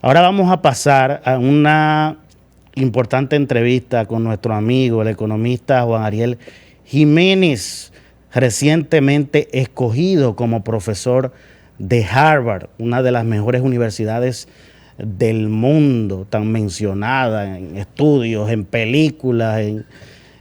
Ahora vamos a pasar a una importante entrevista con nuestro amigo, el economista Juan Ariel Jiménez, recientemente escogido como profesor de Harvard, una de las mejores universidades del mundo, tan mencionada en estudios, en películas,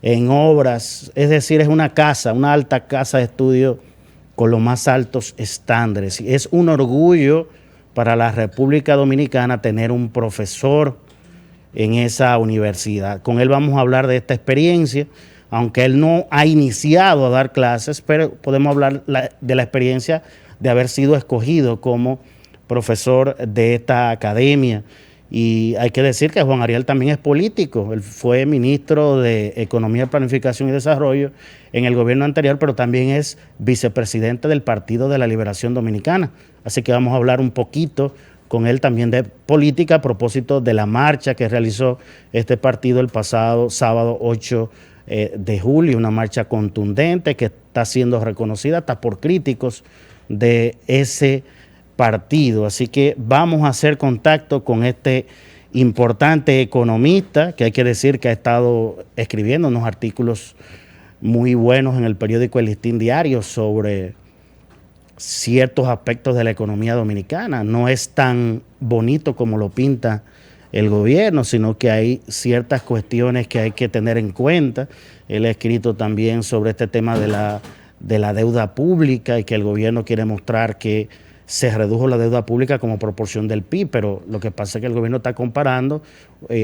en obras. Es decir, es una casa, una alta casa de estudio con los más altos estándares. Y es un orgullo para la República Dominicana tener un profesor en esa universidad. Con él vamos a hablar de esta experiencia, aunque él no ha iniciado a dar clases, pero podemos hablar de la experiencia de haber sido escogido como profesor de esta academia. Y hay que decir que Juan Ariel también es político. Él fue ministro de Economía, Planificación y Desarrollo en el gobierno anterior, pero también es vicepresidente del Partido de la Liberación Dominicana. Así que vamos a hablar un poquito con él también de política a propósito de la marcha que realizó este partido el pasado sábado 8 de julio, una marcha contundente que está siendo reconocida hasta por críticos de ese partido. Así que vamos a hacer contacto con este importante economista, que hay que decir que ha estado escribiendo unos artículos muy buenos en el periódico El Listín Diario sobre ciertos aspectos de la economía dominicana. No es tan bonito como lo pinta el gobierno, sino que hay ciertas cuestiones que hay que tener en cuenta. Él ha escrito también sobre este tema de la deuda pública y que el gobierno quiere mostrar que se redujo la deuda pública como proporción del PIB, pero lo que pasa es que el gobierno está comparando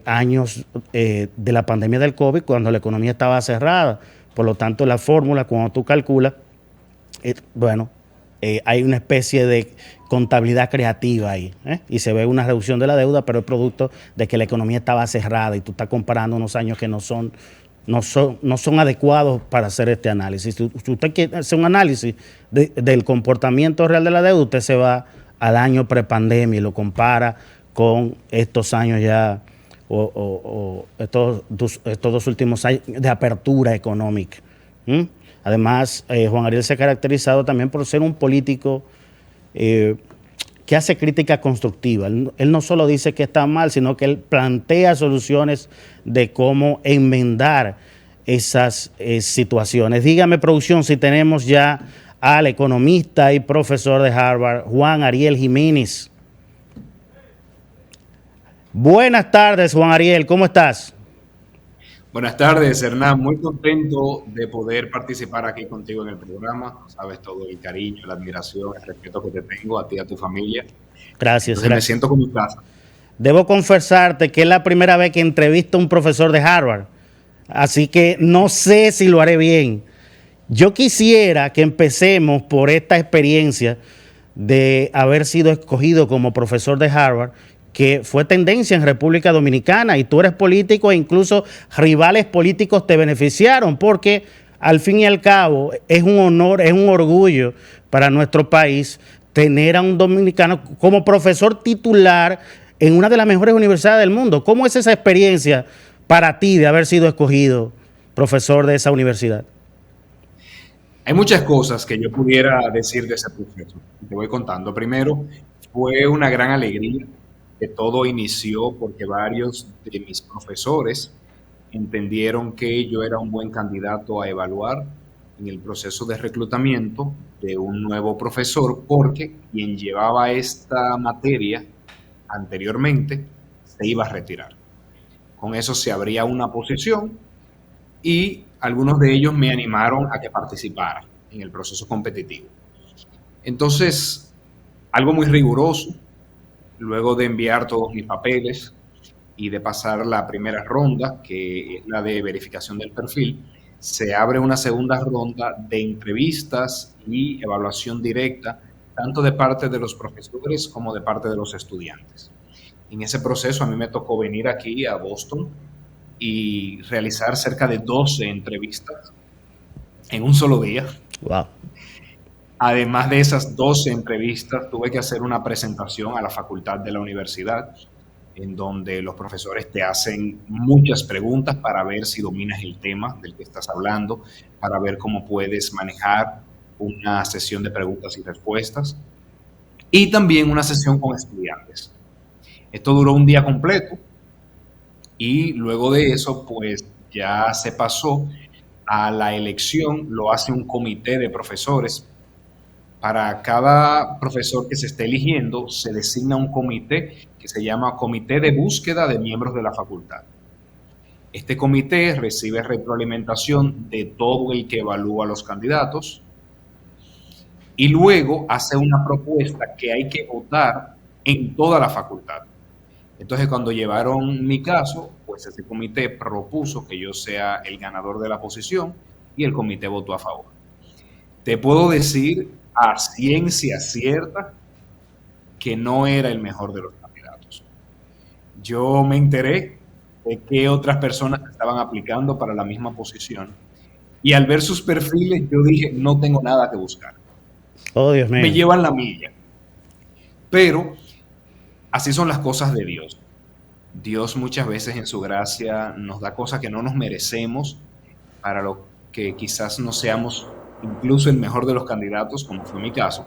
años de la pandemia del COVID cuando la economía estaba cerrada. Por lo tanto, la fórmula, cuando tú calculas, hay una especie de contabilidad creativa ahí, y se ve una reducción de la deuda, pero es producto de que la economía estaba cerrada y tú estás comparando unos años que no son adecuados para hacer este análisis. Si usted quiere hacer un análisis del comportamiento real de la deuda, usted se va al año prepandemia y lo compara con estos años ya, estos dos últimos años de apertura económica. Además, Juan Ariel se ha caracterizado también por ser un político que hace crítica constructiva. Él no solo dice que está mal, sino que él plantea soluciones de cómo enmendar esas situaciones. Dígame, producción, si tenemos ya al economista y profesor de Harvard, Juan Ariel Jiménez. Buenas tardes, Juan Ariel, ¿cómo estás? Buenas tardes, Hernán. Muy contento de poder participar aquí contigo en el programa. Sabes todo el cariño, la admiración, el respeto que te tengo a ti y a tu familia. Gracias, Entonces me gracias. siento como en casa. Debo confesarte que es la primera vez que entrevisto a un profesor de Harvard, así que no sé si lo haré bien. Yo quisiera que empecemos por esta experiencia de haber sido escogido como profesor de Harvard, que fue tendencia en República Dominicana, y tú eres político e incluso rivales políticos te beneficiaron, porque al fin y al cabo es un honor, es un orgullo para nuestro país tener a un dominicano como profesor titular en una de las mejores universidades del mundo. ¿Cómo es esa experiencia para ti de haber sido escogido profesor de esa universidad? Hay muchas cosas que yo pudiera decir de ese proceso. Te voy contando. Primero, fue una gran alegría que todo inició porque varios de mis profesores entendieron que yo era un buen candidato a evaluar en el proceso de reclutamiento de un nuevo profesor, porque quien llevaba esta materia anteriormente se iba a retirar. Con eso se abría una posición y algunos de ellos me animaron a que participara en el proceso competitivo. Entonces, algo muy riguroso, luego de enviar todos mis papeles y de pasar la primera ronda, que es la de verificación del perfil, se abre una segunda ronda de entrevistas y evaluación directa, tanto de parte de los profesores como de parte de los estudiantes. En ese proceso a mí me tocó venir aquí a Boston y realizar cerca de 12 entrevistas en un solo día. Wow. Además de esas 12 entrevistas, tuve que hacer una presentación a la facultad de la universidad, en donde los profesores te hacen muchas preguntas para ver si dominas el tema del que estás hablando, para ver cómo puedes manejar una sesión de preguntas y respuestas, y también una sesión con estudiantes. Esto duró un día completo y luego de eso, pues ya se pasó a la elección, lo hace un comité de profesores. Para cada profesor que se esté eligiendo, se designa un comité que se llama Comité de Búsqueda de Miembros de la Facultad. Este comité recibe retroalimentación de todo el que evalúa los candidatos y luego hace una propuesta que hay que votar en toda la facultad. Entonces, cuando llevaron mi caso, pues ese comité propuso que yo sea el ganador de la posición y el comité votó a favor. Te puedo decir a ciencia cierta que no era el mejor de los candidatos. Yo me enteré de que otras personas estaban aplicando para la misma posición y al ver sus perfiles yo dije, no tengo nada que buscar. Oh, Dios mío. Me llevan la milla. Pero así son las cosas de Dios. Dios muchas veces en su gracia nos da cosas que no nos merecemos para lo que quizás no seamos incluso el mejor de los candidatos, como fue mi caso,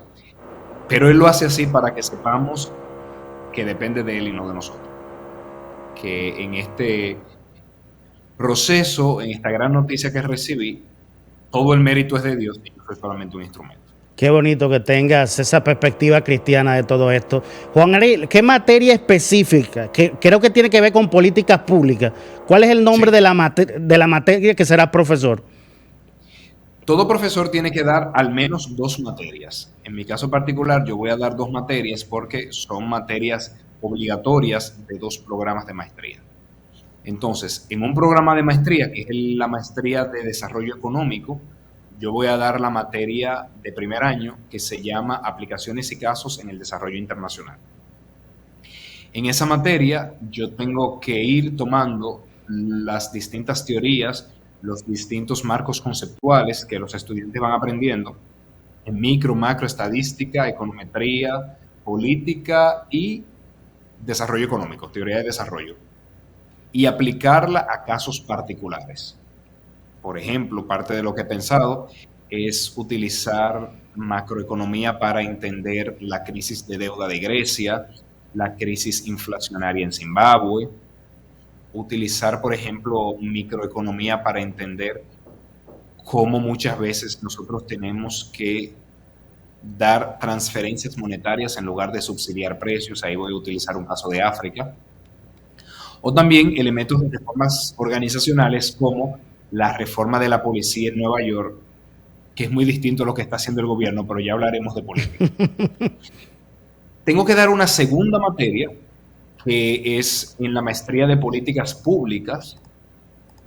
pero Él lo hace así para que sepamos que depende de Él y no de nosotros. Que en este proceso, en esta gran noticia que recibí, todo el mérito es de Dios y yo soy solamente un instrumento. Qué bonito que tengas esa perspectiva cristiana de todo esto. Juan Ariel, ¿qué materia específica? Que creo que tiene que ver con políticas públicas. ¿Cuál es el nombre de la materia que será profesor? Todo profesor tiene que dar al menos 2 materias. En mi caso particular, yo voy a dar 2 materias porque son materias obligatorias de 2 programas de maestría. Entonces, en un programa de maestría, que es la maestría de desarrollo económico, yo voy a dar la materia de primer año que se llama Aplicaciones y Casos en el Desarrollo Internacional. En esa materia yo tengo que ir tomando las distintas teorías, los distintos marcos conceptuales que los estudiantes van aprendiendo en micro, macro, estadística, econometría, política y desarrollo económico, teoría de desarrollo, y aplicarla a casos particulares. Por ejemplo, parte de lo que he pensado es utilizar macroeconomía para entender la crisis de deuda de Grecia, la crisis inflacionaria en Zimbabue, utilizar, por ejemplo, microeconomía para entender cómo muchas veces nosotros tenemos que dar transferencias monetarias en lugar de subsidiar precios. Ahí voy a utilizar un caso de África. O también elementos de reformas organizacionales como la reforma de la policía en Nueva York, que es muy distinto a lo que está haciendo el gobierno, pero ya hablaremos de política. Tengo que dar una segunda materia, que es en la maestría de políticas públicas,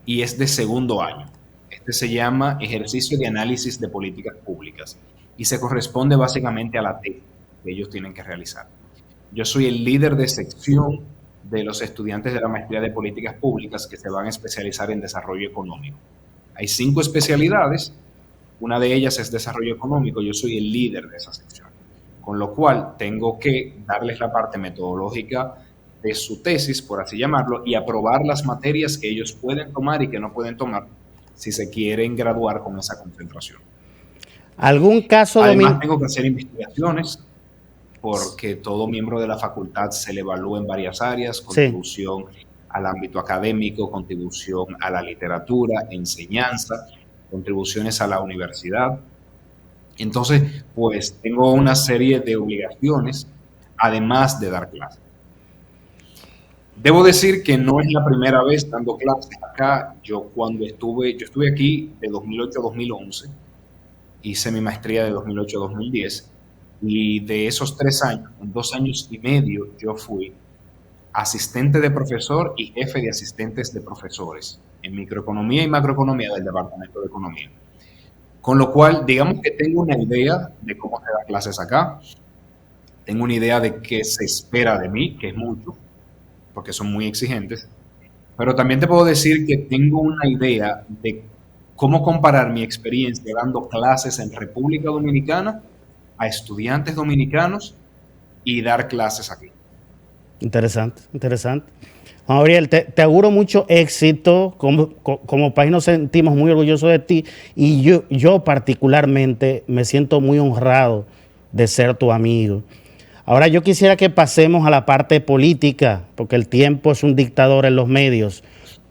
y es de segundo año. Este se llama Ejercicio de Análisis de Políticas Públicas, y se corresponde básicamente a la tesis que ellos tienen que realizar. Yo soy el líder de sección de los estudiantes de la maestría de políticas públicas que se van a especializar en desarrollo económico. Hay 5 especialidades, una de ellas es desarrollo económico, yo soy el líder de esa sección, con lo cual tengo que darles la parte metodológica de su tesis, por así llamarlo, y aprobar las materias que ellos pueden tomar y que no pueden tomar si se quieren graduar con esa concentración. ¿Algún caso? Además, tengo que hacer investigaciones, porque todo miembro de la facultad se le evalúa en varias áreas, contribución al ámbito académico, contribución a la literatura, enseñanza, contribuciones a la universidad. Entonces, pues tengo una serie de obligaciones, además de dar clases. Debo decir que no es la primera vez dando clases acá. Yo estuve aquí de 2008 a 2011, hice mi maestría de 2008 a 2010, y de esos 3 años, en 2 años y medio, yo fui asistente de profesor y jefe de asistentes de profesores en microeconomía y macroeconomía del Departamento de Economía. Con lo cual, digamos que tengo una idea de cómo se da clases acá, tengo una idea de qué se espera de mí, que es mucho, porque son muy exigentes, pero también te puedo decir que tengo una idea de cómo comparar mi experiencia dando clases en República Dominicana a estudiantes dominicanos y dar clases aquí. Interesante, interesante. Juan Gabriel, te auguro mucho éxito. Como país nos sentimos muy orgullosos de ti, y yo particularmente me siento muy honrado de ser tu amigo. Ahora yo quisiera que pasemos a la parte política, porque el tiempo es un dictador en los medios.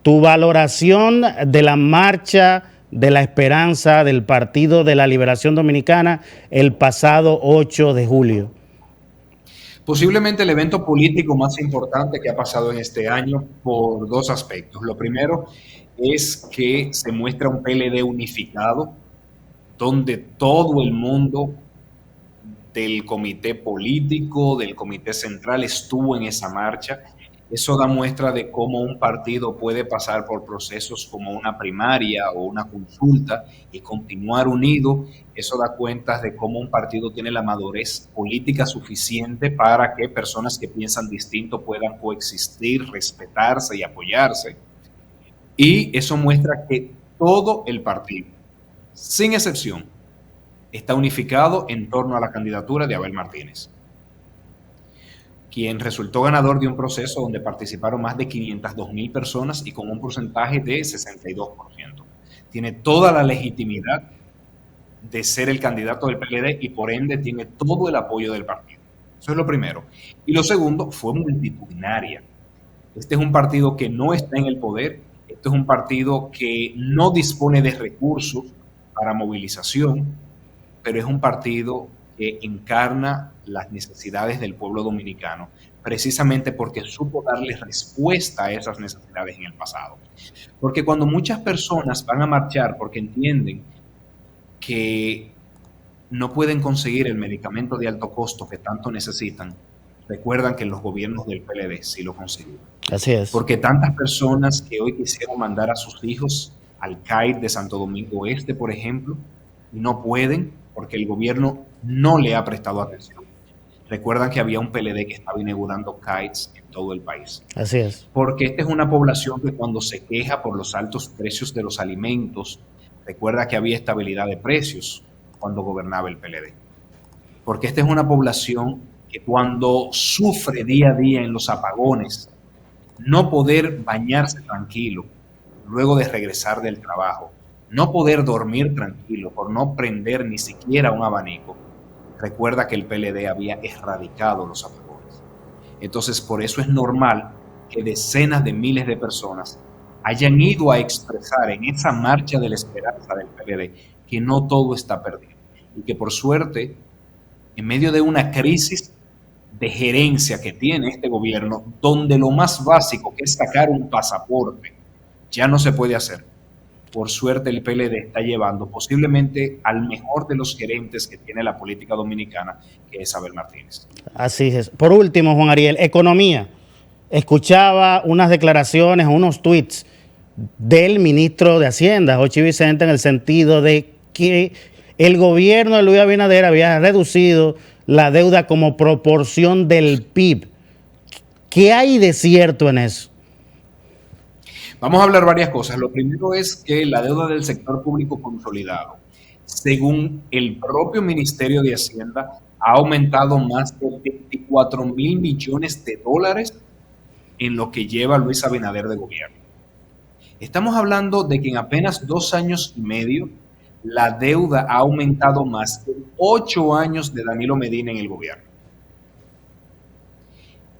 Tu valoración de la marcha de la esperanza del Partido de la Liberación Dominicana el pasado 8 de julio. Posiblemente el evento político más importante que ha pasado en este año por dos aspectos. Lo primero es que se muestra un PLD unificado, donde todo el mundo del comité político, del comité central, estuvo en esa marcha. Eso da muestra de cómo un partido puede pasar por procesos como una primaria o una consulta y continuar unido. Eso da cuenta de cómo un partido tiene la madurez política suficiente para que personas que piensan distinto puedan coexistir, respetarse y apoyarse. Y eso muestra que todo el partido, sin excepción, está unificado en torno a la candidatura de Abel Martínez, quien resultó ganador de un proceso donde participaron más de 502,000 personas y con un porcentaje de 62%. Tiene toda la legitimidad de ser el candidato del PLD y por ende tiene todo el apoyo del partido. Eso es lo primero. Y lo segundo, fue multitudinaria. Este es un partido que no está en el poder, este es un partido que no dispone de recursos para movilización, pero es un partido que encarna las necesidades del pueblo dominicano, precisamente porque supo darle respuesta a esas necesidades en el pasado. Porque cuando muchas personas van a marchar porque entienden que no pueden conseguir el medicamento de alto costo que tanto necesitan, recuerdan que los gobiernos del PLD sí lo consiguieron. Así es. Porque tantas personas que hoy quisieron mandar a sus hijos al CAID de Santo Domingo Este, por ejemplo, no pueden porque el gobierno no le ha prestado atención. Recuerdan que había un PLD que estaba inaugurando CAIDs en todo el país. Así es. Porque esta es una población que cuando se queja por los altos precios de los alimentos, recuerda que había estabilidad de precios cuando gobernaba el PLD. Porque esta es una población que cuando sufre día a día en los apagones, no poder bañarse tranquilo luego de regresar del trabajo, no poder dormir tranquilo por no prender ni siquiera un abanico, recuerda que el PLD había erradicado los apagones. Entonces, por eso es normal que decenas de miles de personas hayan ido a expresar en esa marcha de la esperanza del PLD que no todo está perdido y que por suerte, en medio de una crisis de gerencia que tiene este gobierno, donde lo más básico, que es sacar un pasaporte, ya no se puede hacer. Por suerte el PLD está llevando posiblemente al mejor de los gerentes que tiene la política dominicana, que es Abel Martínez. Así es. Por último, Juan Ariel, economía. Escuchaba unas declaraciones, unos tweets del ministro de Hacienda, Jochi Vicente, en el sentido de que el gobierno de Luis Abinader había reducido la deuda como proporción del PIB. ¿Qué hay de cierto en eso? Vamos a hablar varias cosas. Lo primero es que la deuda del sector público consolidado, según el propio Ministerio de Hacienda, ha aumentado más de 24,000 millones de dólares en lo que lleva Luis Abinader de gobierno. Estamos hablando de que en apenas 2 años y medio la deuda ha aumentado más de 8 años de Danilo Medina en el gobierno.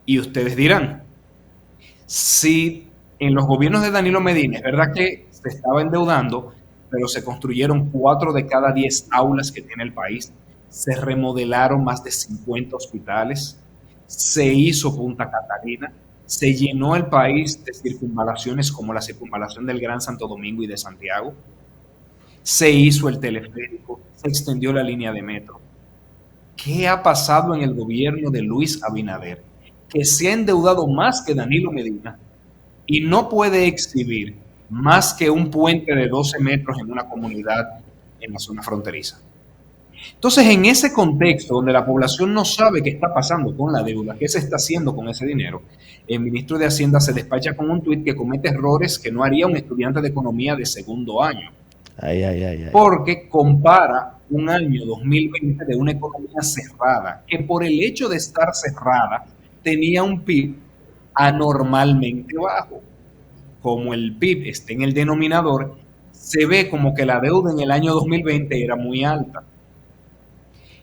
Y ustedes dirán, si en los gobiernos de Danilo Medina es verdad que se estaba endeudando, pero se construyeron 4 de cada 10 aulas que tiene el país, se remodelaron más de 50 hospitales, se hizo Punta Catalina, se llenó el país de circunvalaciones como la circunvalación del Gran Santo Domingo y de Santiago, se hizo el teleférico, se extendió la línea de metro. ¿Qué ha pasado en el gobierno de Luis Abinader? Que se ha endeudado más que Danilo Medina y no puede exhibir más que un puente de 12 metros en una comunidad en la zona fronteriza. Entonces, en ese contexto donde la población no sabe qué está pasando con la deuda, qué se está haciendo con ese dinero, el ministro de Hacienda se despacha con un tuit que comete errores que no haría un estudiante de economía de segundo año. Porque compara un año 2020 de una economía cerrada, que por el hecho de estar cerrada tenía un PIB anormalmente bajo. Como el PIB está en el denominador, se ve como que la deuda en el año 2020 era muy alta.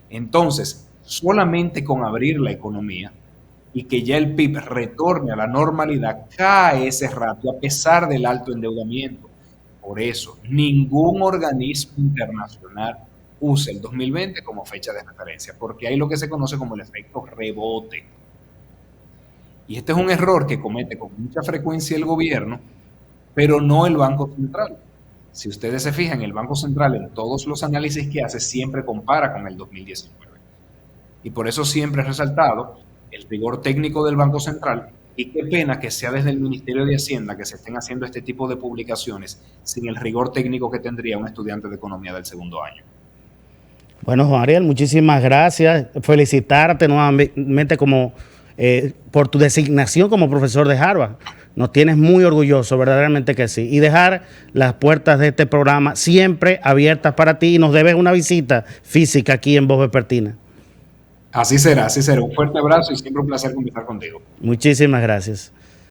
Entonces, solamente con abrir la economía y que ya el PIB retorne a la normalidad, cae ese ratio a pesar del alto endeudamiento. Por eso, ningún organismo internacional usa el 2020 como fecha de referencia, porque hay lo que se conoce como el efecto rebote. Y este es un error que comete con mucha frecuencia el gobierno, pero no el Banco Central. Si ustedes se fijan, el Banco Central en todos los análisis que hace siempre compara con el 2019. Y por eso siempre he resaltado el rigor técnico del Banco Central, y qué pena que sea desde el Ministerio de Hacienda que se estén haciendo este tipo de publicaciones sin el rigor técnico que tendría un estudiante de economía del segundo año. Bueno, Juan Ariel, muchísimas gracias. Felicitarte nuevamente por tu designación como profesor de Harvard. Nos tienes muy orgulloso, verdaderamente que sí. Y dejar las puertas de este programa siempre abiertas para ti, y nos debes una visita física aquí en Voz Vespertina. Así será, así será. Un fuerte abrazo y siempre un placer conversar contigo. Muchísimas gracias.